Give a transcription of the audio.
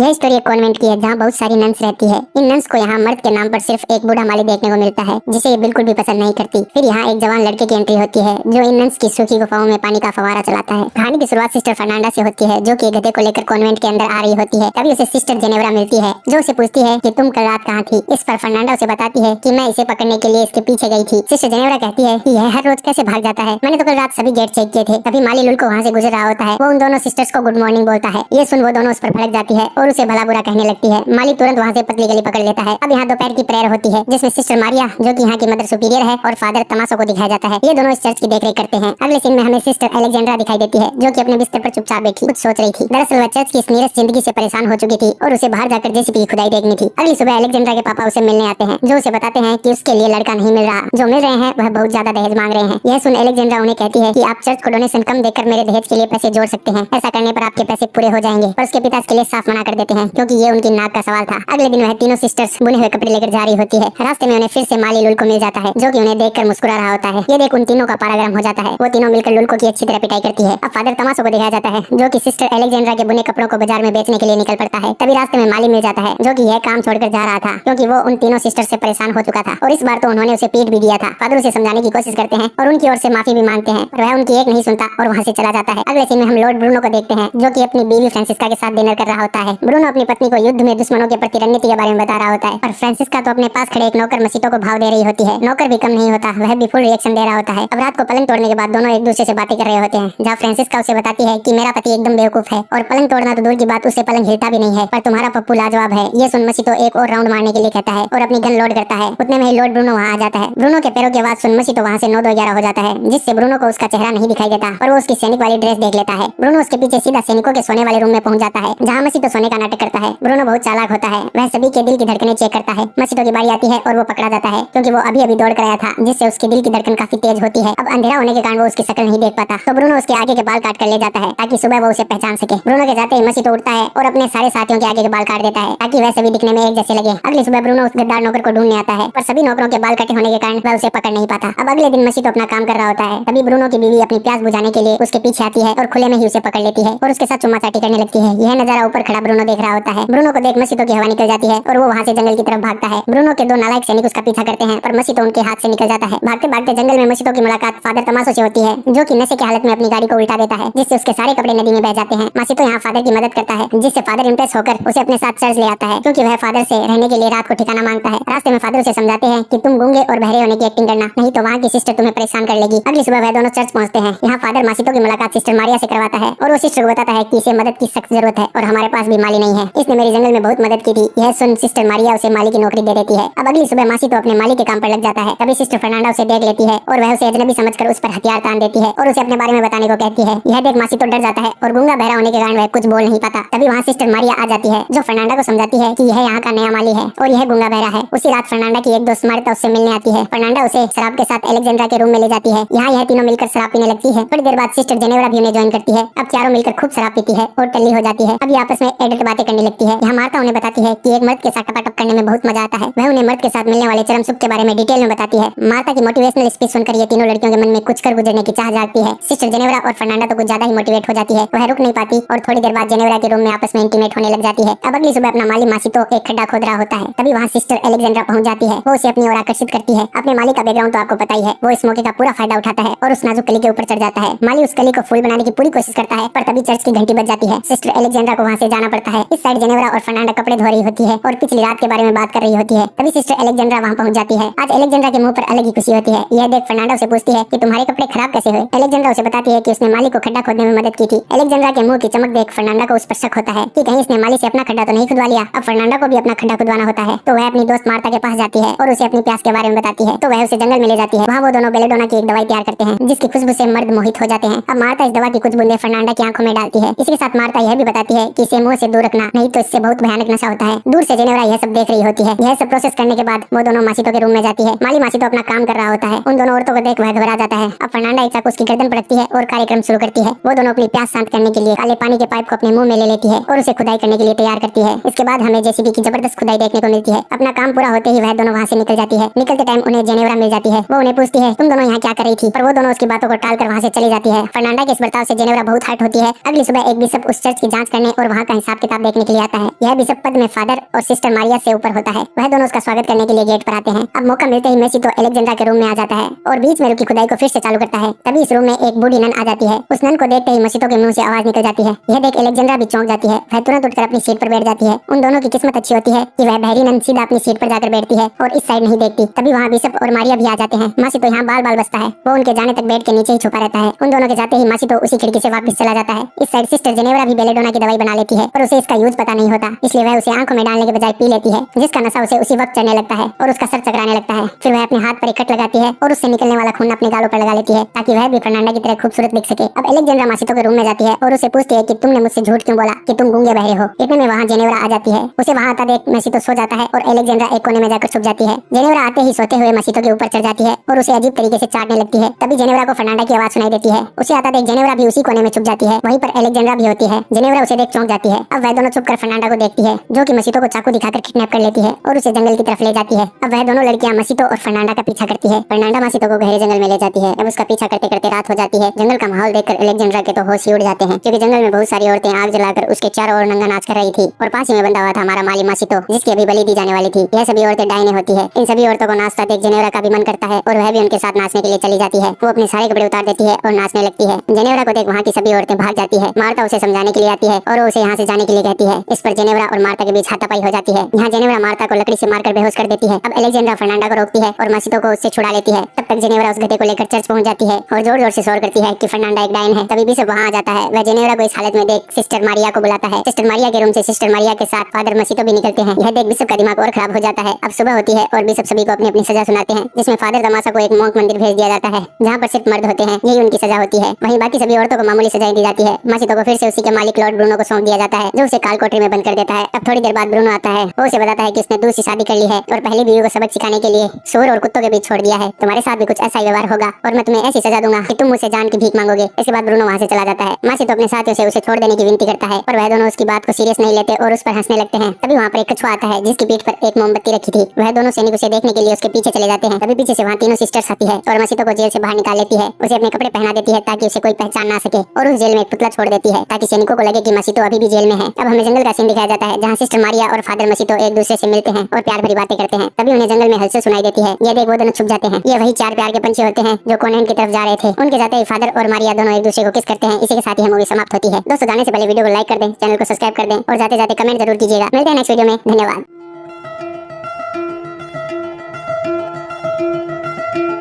यह स्टोरी एक कॉन्वेंट की है जहाँ बहुत सारी नन्स रहती है। इन नन्स को यहाँ मर्द के नाम पर सिर्फ एक बूढ़ा माली देखने को मिलता है जिसे ये बिल्कुल भी पसंद नहीं करती। फिर यहाँ एक जवान लड़के की एंट्री होती है जो इन नन्स की सूखी गुफाओं में पानी का फवारा चलाता है। कहानी की शुरुआत सिस्टर फर्नांडा से होती है जो कि एक गधे को लेकर कॉन्वेंट के अंदर आ रही होती है। तभी उसे सिस्टर जेनेवरा मिलती है जो उसे पूछती है कि तुम कल रात कहाँ थी। इस पर फर्नांडा उसे बताती है कि मैं इसे पकड़ने के लिए इसके पीछे गई थी। सिस्टर जेनेवरा कहती है कि यह हर रोज कैसे भाग जाता है, मैंने तो कल रात सभी गेट चेक किए थे। तभी माली लुल को वहाँ से गुजर रहा होता है। वो उन दोनों सिस्टर्स को गुड मॉर्निंग बोलता है। ये सुन वो दोनों उस पर भड़क जाती है और उसे भला बुरा कहने लगती है। माली तुरंत वहाँ से पतली गली पकड़ लेता है। अब यहाँ दोपहर की प्रेयर होती है जिसमें सिस्टर मारिया जो कि यहाँ की मदर सुपीरियर है और फादर तमाशो को दिखाया जाता है। ये दोनों इस चर्च की देखरेख करते हैं। अगले सीन में हमें सिस्टर अलेक्जेंड्रा दिखाई देती है जो कि अपने बिस्तर पर चुपचाप बैठी कुछ सोच रही थी। दरअसल वह चर्च की इस नीरस जिंदगी से परेशान हो चुकी थी और उसे बाहर जाकर जेसीपी की खुदाई देखनी थी। अगली सुबह अलेक्जेंड्रा के पापा उसे मिलने आते हैं जो उसे बताते हैं कि उसके लिए लड़का नहीं मिल रहा, जो मिल रहे हैं वह बहुत ज्यादा दहेज मांग रहे हैं। यह सुन अलेक्जेंड्रा उन्हें कहती है कि आप चर्च को डोनेशन कम देकर मेरे दहेज के लिए पैसे जोड़ सकते हैं। ऐसा करने पर आपके पैसे पूरे हो जाएंगे। पर उसके पिता इसके लिए साफ मना कर देते हैं क्योंकि ये उनकी नाक का सवाल था। अगले दिन वह तीनों सिस्टर्स बुने हुए कपड़े लेकर जा रही होती है। रास्ते में उन्हें फिर से माली लुल को मिल जाता है जो कि उन्हें देखकर मुस्कुरा रहा होता है। ये देख उन तीनों का पारा गर्म हो जाता है। वो तीनों मिलकर लुल को की अच्छी तरह पिटाई करती है। अब फादर तमाशो को दिखाया जाता है जो कि सिस्टर अलेक्जेंड्रा के बुने कपड़ों को बाजार में बेचने के लिए निकल पड़ता है। तभी रास्ते में माली मिल जाता है जो कि यह काम छोड़कर जा रहा था क्योंकि वो उन तीनों सिस्टर से परेशान हो चुका था और इस बार तो उन्होंने उसे पीट भी दिया था। फादर उसे समझाने की कोशिश करते हैं और उनकी ओर से माफी भी मांगते हैं पर वह उनकी एक नहीं सुनता और वहाँ से चला जाता है। अगले सीन में हम लॉर्ड ब्रूनो को देखते हैं जो कि अपनी बीवी फ्रांसिस्का के साथ डिनर कर रहा होता है। ब्रूनो अपनी पत्नी को युद्ध में दुश्मनों के प्रति रणनीति के बारे में बता रहा होता है और फ्रांसिस्का तो अपने पास खड़े एक नौकर मसीतों को भाव दे रही होती है। नौकर भी कम नहीं होता, वह भी फुल रिएक्शन दे रहा होता है। अब रात को पलंग तोड़ने के बाद दोनों एक दूसरे से बातें कर रहे होते हैं जहाँ फ्रांसिस्का उसे बताती है कि मेरा पति एकदम बेवकूफ है और पलंग तोड़ना तो दूर की बात, उससे पलंग हिलता भी नहीं है, पर तुम्हारा पप्पू लाजवाब है। ये सुन मसीतो एक और राउंड मारने के लिए कहता है और अपनी गन लोड करता है। उतने में ही लॉर्ड ब्रूनो वहाँ आ जाता है। ब्रूनो के पैरों की आवाज सुन मसीतो वहाँ से 9-2-11 हो जाता है जिससे ब्रूनो को उसका चेहरा नहीं दिखाई देता और वो उसकी सैनिक वाली ड्रेस देख लेता है। ब्रूनो उसके पीछे सीधा सैनिकों के सोने वाले रूम में पहुंच जाता है जहाँ मसीतो सोने का नाटक करता है। ब्रूनो बहुत चालाक होता है, वह सभी के दिल की धड़कनें चेक करता है। मसीतो की बारी आती है और वो पकड़ा जाता है क्योंकि वो अभी दौड़ कर आया था जिससे उसके दिल की धड़कन काफी तेज होती है। अब अंधेरा होने के कारण वो उसकी शक्ल नहीं देख पाता तो ब्रूनो उसके आगे के बाल काट कर ले जाता है ताकि सुबह वो उसे पहचान सके। ब्रूनो के जाते ही मसीतो उठता है और अपने सारे साथियों के आगे के बाल काट देता है ताकि वह सभी दिखने में एक जैसे लगे। अगली सुबह ब्रूनो उस गद्दार नौकर को ढूंढने आता है पर सभी नौकरों के बाल कटे होने के कारण वह उसे पकड़ नहीं पाता। अब अगले दिन मसीतो अपना काम कर रहा होता है। तभी ब्रूनो की बीवी अपनी प्यास बुझाने के लिए उसके पीछे आती है और खुले में ही उसे पकड़ लेती है और उसके साथ चुम्मा चाटी करने लगती है। यह नजारा ऊपर खड़ा ब्रूनो देख रहा होता है। ब्रूनो को देख मसीतो की हवा निकल जाती है और वो वहाँ से जंगल की तरफ भागता है। ब्रूनो के 2 नालायक सैनिक उसका पीछा करते हैं पर मसीतो उनके हाथ से निकल जाता है। भागते भागते जंगल में मसीतो की मुलाकात फादर तमाशो से होती है जो कि नशे की हालत में अपनी गाड़ी को उल्टा देता है जिससे उसके सारे कपड़े नदी में बह जाते हैं। मसीतो यहाँ फादर की मदद करता है जिससे फादर इम्प्रेस होकर उसे अपने साथ चर्च ले आता है क्योंकि वह फादर से रहने के लिए रात को ठिकाना मांगता है। रास्ते में फादर उसे समझाते हैं कि तुम गूंगे और बहरे होने की एक्टिंग करना, नहीं तो वहाँ की सिस्टर तुम्हें परेशान कर लेगी। अगली सुबह वह दोनों चर्च पहुँचते हैं। यहाँ फादर मसीतो की मुलाकात सिस्टर मारिया से करवाता है और वो सिस्टर को बताता है कि इसे मदद की सख्त जरूरत है और हमारे पास भी माली नहीं है, इसने मेरी जंगल में बहुत मदद की थी। यह सुन सिस्टर मारिया उसे माली की नौकरी दे देती है। अब अगली सुबह मसीतो अपने माली के काम पर लग जाता है। तभी सिस्टर फर्नांडा उसे देख लेती है और वह उसे अजनबी समझकर उस पर हथियार तान देती है और उसे अपने बारे में बताने को कहती है। यह देख मसीतो डर जाता है और गूंगा बहरा होने के कारण वह कुछ बोल नहीं पाता। तभी वहाँ सिस्टर मारिया आ जाती है जो फर्नांडा को समझाती है कि यह यहाँ का नया माली है और यह गूंगा बहरा है। उसी रात फर्नांडा की एक दोस्त मारिता उससे मिलने आती है। फर्नांडा उसे शराब के साथ अलेक्जेंड्रा के रूम में ले जाती है। यहाँ यह तीनों मिलकर शराब पीने लगती है। थोड़ी देर बाद सिस्टर जेनेवरा भी उन्हें ज्वाइन करती है। अब चारों मिलकर खूब शराब पीती है और टल्ली हो जाती है। अब ये आपस में एडल्ट बातें करने लगती है। यहाँ मार्ता उन्हें बताती है कि एक मर्द के साथ टपाटप करने में बहुत मजा आता है। वह उन्हें मर्द के साथ मिलने वाले चरम सुख के बारे में डिटेल में बताती है। मार्ता की मोटिवेशनल स्पीच सुनकर ये तीनों लड़कियों के मन में कुछ कर गुजरने की चाह जागती है। सिस्टर जेनेवरा और फर्नांडा तो कुछ ज्यादा ही मोटिवेट हो जाती है। वह रुक नहीं पाती और थोड़ी देर बाद जेनेवरा के रूम में आपस में इंटीमेट होने लग जाती है। अब अगली सुबह अपना माली मसीतो एक खड्डा खोद रहा होता है। तभी वहाँ सिस्टर अलेक्जेंड्रा पहुंच जाती है। वो उसे अपनी ओर आकर्षित करती है। अपने माली का बैकग्राउंड तो आपको पता ही है। वो इस मौके का पूरा फायदा उठाता है और उस नाजुक कली के ऊपर चढ़ जाता है। माली उस कली को फूल बनाने की पूरी कोशिश करता है पर तभी चर्च की घंटी बज जाती है। सिस्टर अलेक्जेंड्रा को वहाँ से जाना पड़ता है। इस साइड जेनेवरा और फर्नांडा कपड़े धो रही होती है और पिछली रात के बारे में बात कर रही होती है। तभी सिस्टर अलेक्जेंड्रा वहाँ पहुंच जाती है। आज अलेक्जेंड्रा के मुंह पर अलग ही खुशी होती है। यह देख फर्नांडा उसे पूछती है कि तुम्हारे कपड़े खराब कैसे हुए। अलेक्जेंड्रा उसे बताती है कि उसने माली को खड्डा खोदने में मदद की थी। अलेक्जेंड्रा के मुंह की चमक देख फर्नांडा को उस पर शक होता है कि कहीं इसने माली से अपना खड्डा तो नहीं खुदवा लिया। अब फर्नांडा को भी अपना खड्डा खुदवाना होता है तो वह अपनी दोस्त मार्ता के पास जाती है और उसे अपनी प्यास के बारे में बताती है तो वह उसे जंगल में ले जाती है। वहाँ वो दोनों बेलेडोना की एक दवाई तैयार करते हैं जिसकी खुशबू से मर्द मोहित हो जाते हैं। अब मार्ता इस दवा की कुछ बूंदे फर्नांडा की आंखों में डालती है। इसके साथ मार्ता यह भी बताती है कि इसे मुंह से दूर रखना, नहीं तो इससे बहुत भयानक नशा होता है। दूर से जेनेवरा यह सब देख रही होती है। यह सब प्रोसेस करने के बाद वो दोनों मसीतो के रूम में जाती है। माली मसीतो अपना काम कर रहा होता है। उन दोनों औरतों को देख वह घबरा जाता है। अब फर्नांडा एक चाकू उसकी गर्दन पर रखती है और कार्यक्रम शुरू करती है। वो दोनों अपनी प्यास शांत करने के लिए काले पानी के पाइप को अपने मुंह में ले लेती है और उसे खुदाई करने के लिए तैयार करती है। इसके बाद हमें जेसीबी की जबरदस्त खुदाई देखने को मिलती है। अपना काम पूरा होते ही वह दोनों वहाँ से निकल जाती है। निकलते टाइम उन्हें जेनेवरा मिल जाती है। वो उन्हें पूछती है तुम दोनों यहाँ क्या कर रही थी, पर वो दोनों उसकी बातों को टालकर वहाँ से चली जाती है। फर्नांडा के इस बर्ताव से जेनेवरा बहुत हर्ट होती है। अगली सुबह एक बिशप उस चर्च की जांच करने और वहाँ का हिसाब किताब किताब देखने के लिए आता है। यह बिशप पद में फादर और सिस्टर मारिया से ऊपर होता है। वह दोनों उसका स्वागत करने के लिए गेट पर आते हैं। अब मौका मिलते ही मेसी तो अलेक्जेंड्रा के रूम में आ जाता है और बीच में रुकी खुदाई को फिर से चालू करता है। तभी इस रूम में एक बूढ़ी नन आ जाती है। उस नन को देखते ही मसीतो के मुंह से आवाज निकल जाती है। यह देख अलेक्जेंड्रा भी चौंक जाती है। वह तुरंत उठकर अपनी सीट पर बैठ जाती है। उन दोनों की किस्मत अच्छी होती है कि वह बहरी नन सीधा अपनी सीट पर जाकर बैठती है और इस साइड नहीं देखती। तभी वहाँ बिशप और मारिया भी आ जाते हैं। मसीतो यहाँ बाल बाल बसता है। वो उनके जाने तक बेड के नीचे ही छुपा रहता है। उन दोनों के जाते ही मसीतो उसी खिड़की से वापस चला जाता है। इस साइड सिस्टर जेनेवरा भी बेलेडोना की दवाई बना लेती है और उसे इसका यूज पता नहीं होता, इसलिए वह उसे आंखों में डालने के बजाय पी लेती है, जिसका नशा उसे उसी वक्त चढ़ने लगता है और उसका सर चकराने लगता है। फिर वह अपने हाथ पर एक कट लगाती है और उससे निकलने वाला खून अपने गालों पर लगा लेती है ताकि वह भी फर्नांडा की तरह खूबसूरत दिख सके। अब अलेक्जेंड्रा मसीतो के रूम में जाती है और उसे पूछती है कि तुमने मुझसे झूठ क्यों बोला कि तुम गूंगे बहरे हो। इतने में वहाँ जेनेवरा आ जाती है। उसे वहाँ आता देख मसीतो सो जाता है और अलेक्जेंड्रा एक कोने में जाकर छुप जाती है। जेनेवरा आते ही सोते हुए मसीतो के ऊपर चढ़ जाती है और उसे अजीब तरीके से चाटने लगती है। तभी जेनेवरा को फर्नांडा की आवाज सुनाई देती है। उसे आता देख जेनेवरा भी उसी कोने में छुप जाती है। वहीं पर अलेक्जेंड्रा भी होती है। जेनेवरा उसे देख चौंक जाती है। अब वह दोनों छुपकर फर्नांडा को देखती है, जो कि मसीतो को चाकू दिखाकर किडनैप कर लेती है और उसे जंगल की तरफ ले जाती है। अब वह दोनों लड़कियां मसीतो और फर्नांडा का पीछा करती है। फर्नांडा मसीतो को गहरे जंगल में ले जाती है। अब उसका पीछा करते करते रात हो जाती है। जंगल का माहौल देखकर अलेक्जेंड्रा के तो होश ही उड़ जाते हैं, क्योंकि जंगल में बहुत सारी औरतें आग जलाकर उसके चारों ओर नंगा नाच कर रही थी और पास ही में बंधा हुआ था हमारा माली मसीतो, जिसकी अभी बलि दी जाने वाली थी। यह सभी औरतें डायने होती है। इन सभी औरतों को नाचता देख जेनेवरा का भी मन करता है और वह भी उनके साथ नाचने के लिए चली जाती है। वो अपने सारे कपड़े उतार देती है और नाचने लगती है। जेनेवरा को देख वहाँ की सभी औरतें भाग जाती है। मार्ता उसे समझाने के लिए आती है और वो उसे यहाँ से जाने के लिए कहती है। इस पर जेनेवरा और मार्ता के बीच हाथापाई हो जाती है। यहाँ जेनेवरा मार्ता को लकड़ी से मारकर बेहोश कर देती है। अब अलेक्जेंड्रा फर्नांडा को रोकती है और मसीतो को उससे छुड़ा लेती है। तब तक जेनेवरा उस गधे को लेकर चर्च पहुंच जाती है और जोर जोर से शोर करती है कि फर्नांडा एक डायन है। तभी बिशप वहाँ आ जाता है। वह जेनेवरा को इस हालत में देख सिस्टर मारिया को बुलाता है। सिस्टर मारिया के रूम से सिस्टर मारिया के साथ फादर मसीतो भी निकलते हैं। यह देख बिशप का दिमाग और खराब हो जाता है। अब सुबह होती है और बिशप सभी को अपनी अपनी सजा सुनाते हैं, जिसमें फादर दमासा को एक मॉन्क मंदिर भेज दिया जाता है, जहाँ पर सिर्फ मर्द होते हैं। यही उनकी सजा होती है। वहीं बाकी सभी औरतों को मामूली सजाएं दी जाती है। मसीतो को फिर से उसी के मालिक लॉर्ड ब्रूनो को सौंप दिया जाता है, जो उसे काल कोठरी में बंद कर देता है। अब थोड़ी देर बाद ब्रूनो आता है। वो उसे बताता है कि उसने दूसरी शादी कर ली है और पहली बीवी को सबक सिखाने के लिए सूअर और कुत्तों के बीच छोड़ दिया है। तुम्हारे साथ भी कुछ ऐसा ही व्यवहार होगा और मैं तुम्हें ऐसी सजा दूंगा कि तुम मुझसे जान की भीख मांगोगे। इसके बाद ब्रूनो वहाँ से चला जाता है। मसीतो अपने साथियों से उसे छोड़ देने की विनती करता है और वह दोनों उसकी बात को सीरियस नहीं लेते और उस पर हंसने लगते हैं। तभी वहाँ पर एक कछुआ आता है, जिसकी पीठ पर एक मोमबत्ती रखी थी। वह दोनों सैनिक उसे देखने के लिए उसके पीछे चले जाते हैं। तभी पीछे से वहाँ तीनों सिस्टर्स आती है और मसीतो को जेल से बाहर निकाल लेती है। उसे अपने कपड़े पहना देती है ताकि उसे कोई पहचान ना सके और उस जेल में एक पुतला छोड़ देती है ताकि सैनिकों को लगे कि मसीतो अभी भी जेल में है। अब हमें जंगल का सीन दिखाया जाता है, जहाँ सिस्टर मारिया और फादर मसीतो एक दूसरे से मिलते हैं और प्यार भरी बातें करते हैं। तभी उन्हें जंगल में हलचल सुनाई देती है। ये देख वो दोनों छुप जाते हैं। ये वही चार प्यार के पंछी होते हैं जो कॉन्वेंट की तरफ जा रहे थे। उनके जाते ही फादर और मारिया दोनों एक दूसरे को किस करते हैं। इसी के साथ ही मूवी समाप्त होती है। दोस्तों, जाने से पहले वीडियो को लाइक कर दें, चैनल को सब्सक्राइब कर दें और जाते जाते कमेंट जरूर कीजिएगा। मिलते हैं नेक्स्ट वीडियो में। धन्यवाद।